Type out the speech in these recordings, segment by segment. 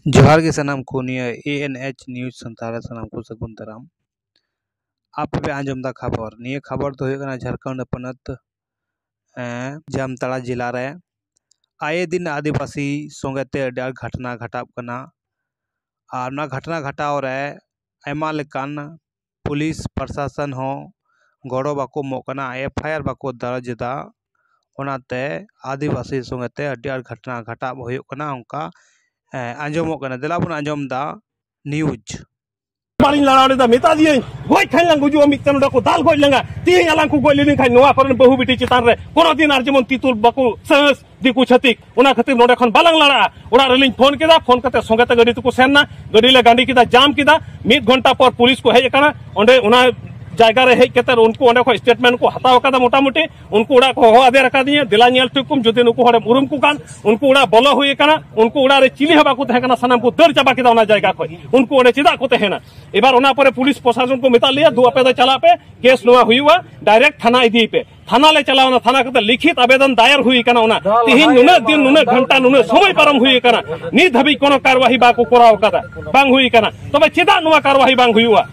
जोहार के सनाम को निया ANH न्यूज संतारा सनाम को सगुन दाराम आप पे आंजम दा खबर निया खबर तो होगा झारखंड पनत जामताड़ा जिला रे आए दिन आदिवासी संगते घटना घटाव कना और ना घटना घटाव रे आयमा लेकान पुलिस प्रशासन हो गड़ो बाको मोकना FIR बाको दर्ज दा ओनाते आदिवासी संगते घटना घटाव होयो कना उनका आंजमों कना दिला बन आंजम दा न्यूज मालिन लाना दा मेता दिए गोय खान लांग गुजु मितन को दाल गोय लंगा तीन आलां को गोय लेनी खान नोआ करन बहु बिटी चितान रे कोनो दिन आर जेमन तितुल बाकु सस दिकु छतिक ओना खातिर नोडे खन बालांग लाड़ा ओड़ा रेलिंग फोन केदा फोन कते संगते गाड़ी तुको सेनना गाड़ी ले गांडी केदा जाम केदा 1 घंटा पर पुलिस को हेज कना ओंडे ओना जायगा रे हेज केतर उनको ओंडे को स्टेटमेंट को हताव कदा मोटा मोटी उनको उड़ा को हो आदे रखा दिए दिला नेल तुकुम जदि नुको हड़े मुरुम को कान उनको उड़ा बोलो हुई कना उनको उड़ा रे चिली हबा को तहकना सनम को दर चाबा केदा ओना जायगा को उनको ओंडे चिदा को तहना एबार ओना परे पुलिस प्रशासन को मेता लिया दो अपे दा चला पे केस नोआ हुईवा डायरेक्ट थाना इदी पे थाना ले चलावना थाना कते लिखित आवेदन दायर हुई कना ओना तिहिन नुने दिन नुने घंटा नुने समय परम हुई कना नि धबी कोनो कार्यवाही बा को कराव कदा बांग हुई कना तबे चिदा नुआ कार्यवाही बांग हुईवा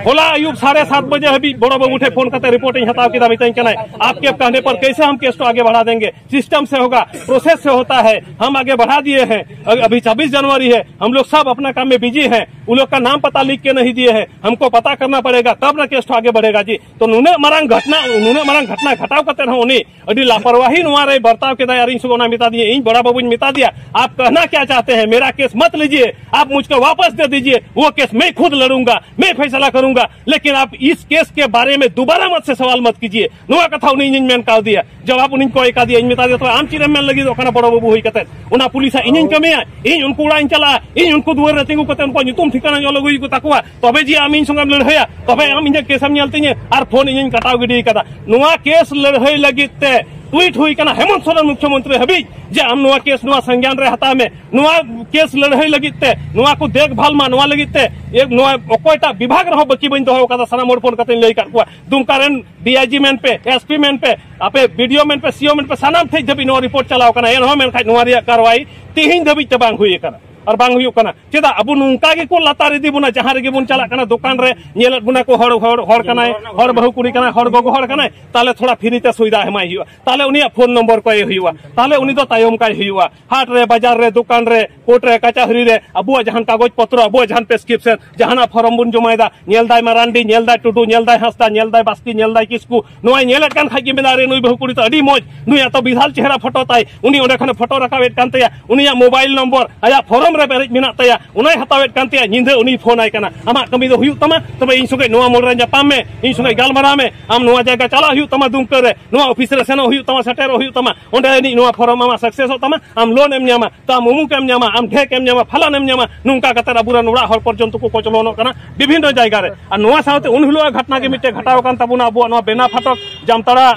होला आयुब 7:30 बजे हबी बड़ो बाबू उठे फोन करते रिपोर्टिंग हटाव की दावी कना आपके कहने पर कैसे हम केस को आगे बढ़ा देंगे सिस्टम से होगा प्रोसेस से होता है हम आगे बढ़ा दिए हैं अभी 26 जनवरी है हम लोग सब अपना काम में बिजी हैं उन लोग का नाम पता लिख के नहीं दिए हैं हमको पता करना पड़ेगा तब ना केस तो आगे बढ़ेगा जी तो नुने मरंग घटना घटाव करते रहो उन्हें अभी लापरवाही नुआरे बर्ताव के दायरी सुगोना मिटा दिए इन बड़ा बाबू ने मिटा दिया आप कहना क्या चाहते हैं मेरा केस मत लीजिए आप मुझको वापस दे दीजिए वो केस मैं खुद लड़ूंगा मैं फैसला करूंगा लेकिन आप इस केस के बारे में दोबारा मत से सवाल मत कीजिए नुआ कथा उन्हीं इंजन मैन का दिया जब आप उन्हीं को एक दिया इन मिटा दिया तो आम चिरे मैन लगी तो खाना बड़ा बाबू हुई कते उना पुलिस इंजन कमिया इन उनको उड़ा चला इन उनको दुआर रे तिंगु कते उनको नितुम ठिकाना जो लगुई को तकवा तबे जी आम इन संग लड़हया तबे आम इन केस हम नेलतिने आर फोन इंजन कटाव गिडी कदा नुआ केस लड़हय लगिते ट्वीट हुई कना हेमंत सोरेन मुख्यमंत्री हबी जे आम नुआ केस नुआ संज्ञान रे हता में नुआ केस लड़हय लगिते नुआ को देखभाल मा नुआ लगिते एक नुआ ओकोयटा विभाग रहो बकी बन दो कदा सना मोड़ फोन कते लई काकुआ दुमकारेन DIG मेन पे SP मेन पे आपे वीडियो मेन पे CO मेन पे सनाम थे जब नो रिपोर्ट चलाव कना एन हो मेन खाय नुआ रिया कार्रवाई तिहिन धबी ते बांग हुई कना और बांग हुई कना चेदा अब नुंका गे को लातार इदी बुना जहां रे बुन चला कना दुकान रे नेल बुना को हड़ कना हड़ बहु कुड़ी कना हड़ गोगो हड़ कना ताले थोड़ा फ्री ते सुविधा हमाय हुआ ताले उनिया फोन नंबर को हुआ ताले उनी दो तायम का हुआ हाट रे बाजार रे दुकान रे कोर्ट रे कचहरी रे अबुआ जहां कागज पत्र अबुआ जहां प्रेस्क्रिप्शन जहां फॉर्म बुन जमायदा नेलदाय मारांडी नेलदाय टुडू नेलदाय हंसदा नेलदाय बास्की नेलदाय किसकू नोय नेलत कान खागी मेदा रे नुई बहु कुड़ी तो अडी मौज नुई तो विशाल चेहरा फोटो ताई उनी ओडे खने फोटो रखावेत कान तया उनिया मोबाइल नंबर आया फॉर्म रे पेरेज मिना तया उनाय हतावेत कान तया निंदे उनी फोन आय कना आमा कमी दो हुयु तमा तबे इन सुगे नोआ मोड़ रे जापाम में इन सुगे गालमारा में आम नोआ जायगा चला हुयु तमा दुमकर रे नोआ ऑफिस रे सेनो हुयु तमा सेटेरो हुयु तमा ओंडे नि नोआ फॉर्म आमा सक्सेस हो तमा आम लोन एम न्यामा ता मुमुक एम न्यामा आम ढेक एम न्यामा फलान एम न्यामा नुंका कते अबुरा नोड़ा हर पर्यंत को कोचलोनो कना विभिन्न जायगा रे आ नोआ साउते उन हिलो घटना के मिटे घटाव कान तबुना अबुआ नोआ बेना फाटक जामताड़ा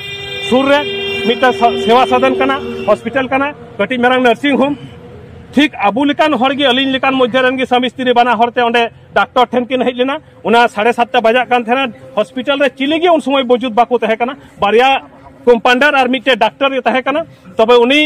सुर रे मिटे सेवा सदन कना हॉस्पिटल कना कटी मेरंग नर्सिंग होम ठीक अबू लेकान हड़गी अलिन लेकान मध्यरन की स्वामी स्त्री बना हरते ओंडे डॉक्टर ठेन किन हेज लेना उना 7:30 बजा कान थेना हॉस्पिटल रे चिलिगे उन समय मौजूद बाको तहे कना बारिया कंपाउंडर और मिटे डॉक्टर तहे कना तबे उनी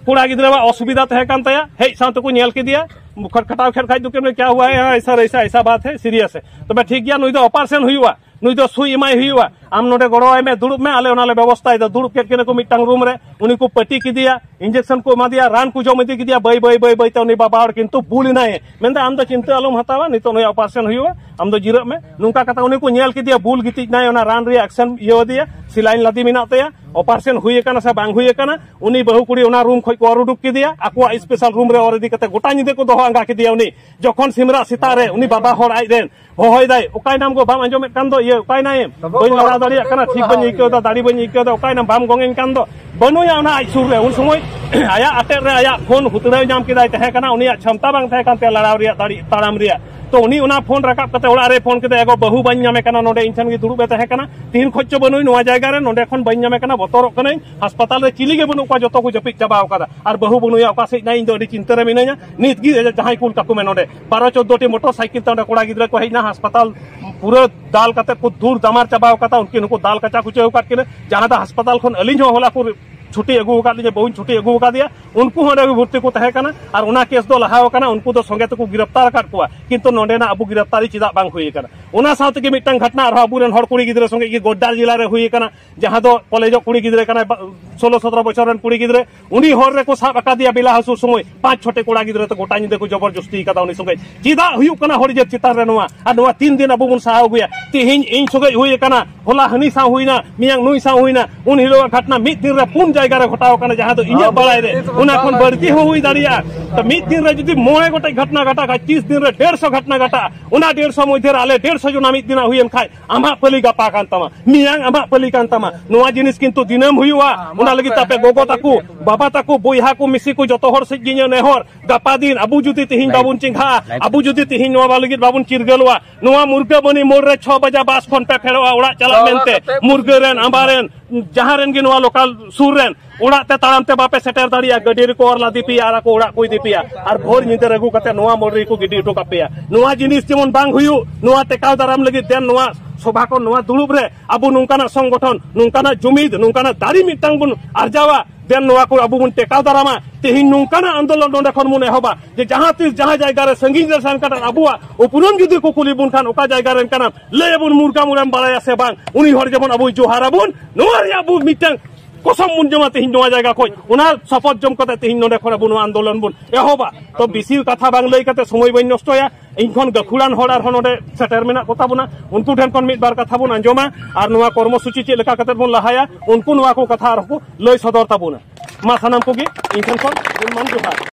कुड़ा गिद्रा असुविधा तहे कान तया हे साथ को नेल के दिया मुखर खटाव खेर खाई दुके में क्या हुआ है ऐसा बात है सीरियस है तबे ठीक गया नुई दो ऑपरेशन हुआ नुई दो सुई एमाय हुआ आम नोडे गड़ोय में दुड़ुब में आले ओनाले व्यवस्था है दुड़ुब के को मिटंग रूम रे उनी को पट्टी की दिया इंजेक्शन को एमा दिया रान को जम इदी दिया बई ते उनी बाबा और किंतु बुल नाय मेंदा आम दो चिंता अलम हतावा नितो नुई ऑपरेशन हुआ आम दो जिरा में नुका कथा उनी को नेल की दिया बुल गिति नाय ओना रान रे एक्शन ये दिया सिलाइन लादी मिना तया ऑपरेशन हुई कना से बांग हुई कना उनी बहु कुड़ी ओना रूम खय को उडुक की दिया आको स्पेशल रूम रे और इदी कते गोटा निदे को दोहो अंगा की दिया उनी जखन सिमरा सितारे उनी बाबा हर आई रेन होय दाय ओकाय नाम को बाम आंजो में कान दो ये ओकाय नाय बई लड़ा दाड़िया कना ठीक बन इको दा दाड़ी बन इको दा ओकाय नाम बाम गोंगेन कान दो बनुया ओना आई सुर रे उन समय आया अटे रे आया फोन हुतरा नाम के दाय तहे कना उनी क्षमता बांग तहे कान ते लड़ाव रिया दाड़ी ताड़ाम रिया तो उनी उना फोन रकाब कते ओड़ा रे फोन कते एगो बहु बन नामे कना नोडे इंसान की दुड़ुबे तहे कना तीन खच्चो बनुई नोआ जायगा रे नोडे खन बन नामे कना बतरक कनै अस्पताल रे चिलिगे बनु को जतो को जपिक चाबाव कदा आर बहु बनुया ओका से नाइ दो अडी चिंता रे मिनाया नित गी जहां कुल काकु में नोडे 12-14 टी मोटरसाइकिल तंडे कोड़ा गिद्रा को हेना अस्पताल पूरा दाल कते को दूर दमार चाबाव कता उनके नुको दाल कचा कुचे काट के जहां दा अस्पताल खन अलिंज होला पुर छुट्टी अगू का बहु छुट्टी अगू का उनको भर्ती को तहकना और उना केस दो लहावकना उनको तो संगे तक गिरफ्तार कर कोआ किंतु नोडेना अबु गिरफ्तारी चिदा बांग हुई कना उना साथ के मिटन घटना और अबुरेन हर कुड़ी गिद्रे संगे की गोड्डार जिला रे हुई कना जहां दो कॉलेज कुड़ी गिद्रे कना 16-17 बछर रन कुड़ी गिद्रे उनी हर रे को साब अका दिया बिला हसु समय 5 छोटे कोड़ा गिद्रे तो गोटा निदे को जबरदस्ती कदा उनी संगे चिदा हुई कना हर जे चितार रे नोआ आ नोआ 3 दिन अबु मुन साहा गुया तिहिन इन संगे हुई कना होला हनी सा हुईना मियांग नुई सा हुईना उन हिलो घटना मिद दिन रे पुन जायगा रे घटाव कना जहां दो इnya बळाय रे उना कोन बरती हो हुई दाड़िया तो मिद दिन रे जदी मोए गोटे घटना घटा 30 दिन रे 150 घटना घटा उना 150 मध्ये आले 150 जना मिद दिन हुई खाय आमा पली गपा कान तमा मियांग आमा पली कान तमा नोआ जिनिस किंतु दिनम हुईवा उना लगी तापे गोगो ताकू बाबा ताकू बोइहा को मिसी को जतो हर से गिनो नेहर गपा दिन अबु जुदी तिहिन बाबुन चिंघा अबु जुदी तिहिन नोआ बालगी बाबुन चिरगलवा नोआ मुर्गा बनी मोर रे 6 बजे बास खन पे फेरवा उड़ा चला मेनते मुर्गा रेन आंबारेन जहां रेन गे नोआ लोकल सुर रेन उड़ा ते ताड़ाम ते बापे सेटर दाड़िया गडी को और लादी पिया आरा को उड़ा कोई दिपिया और भोर निते रगु कते नोआ मोररी को गिडी टो कापिया नोआ जिनिस जेमन बांग हुयु नोआ टेकाव दाराम लगी देन नोआ सभा को नोआ दुलुब रे अबु नुंकाना संगठन नुंकाना जुमिद नुंकाना दारी मिटांग बुन आरजावा देन नोआ को अबु बुन टेकाव दारामा तेहिन नुंकाना आंदोलन नोंडे खन मुने होबा जे जहां तीस जहां जायगा रे संगीन रे संकट अबुआ उपुरन जुदी को कुली बुन खान ओका जायगा रे काना ले बुन मुर्गा मुरम बालाया से बांग उनी हर जेमन अबु जोहारा बुन नोआ रे अबु मिटांग कसम मुन जमा तेहिन नोआ जायगा कोई उना सपोर्ट जम कते तेहिन नोंडे खन बुन आंदोलन बुन एहोबा तो बिसी कथा बांग लई कते समय बइन नष्टया इनखन गखुड़ान हड़ार हनोडे सेटर मेना कोता बुना उनको ठेन खन मिद बार कथा बुन अंजमा और नोआ कर्मसूची चे लेका कते बुन लहाया उनको नोआ को कथा आर को लई सदर ताबुना मा सानाम को गे इनखन खन मान जोहार।